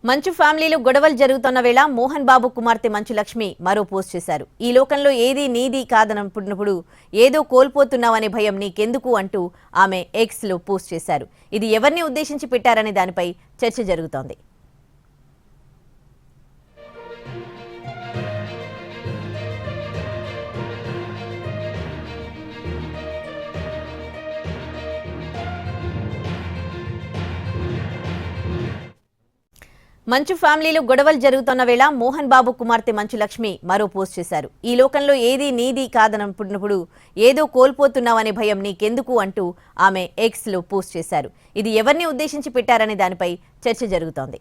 మంచు ఫ్యామిలీలో గొడవలు జరుగుతున్న వేళ మోహన్ బాబు కుమార్తె మంచు లక్ష్మి మరో పోస్ట్ చేశారు. ఈ లోకంలో ఏది నీది కాదనుకున్నప్పుడు ఏదో కోల్పోతున్నావనే భయం నీకెందుకు అంటూ ఆమె ఎక్స్ లో పోస్ట్ చేశారు. ఇది ఎవరిని ఉద్దేశించి పెట్టారనే దానిపై చర్చ జరుగుతోంది. మంచు ఫ్యామిలీలో గొడవలు జరుగుతున్న వేళ మోహన్ బాబు కుమార్తె మంచు లక్ష్మి మరో పోస్ట్ చేశారు. ఈ లోకంలో ఏది నీది కాదనుకున్నప్పుడు ఏదో కోల్పోతున్నావనే భయం నీకెందుకు అంటూ ఆమె ఎక్స్ లో పోస్ట్ చేశారు. ఇది ఎవరిని ఉద్దేశించి పెట్టారనే దానిపై చర్చ జరుగుతోంది.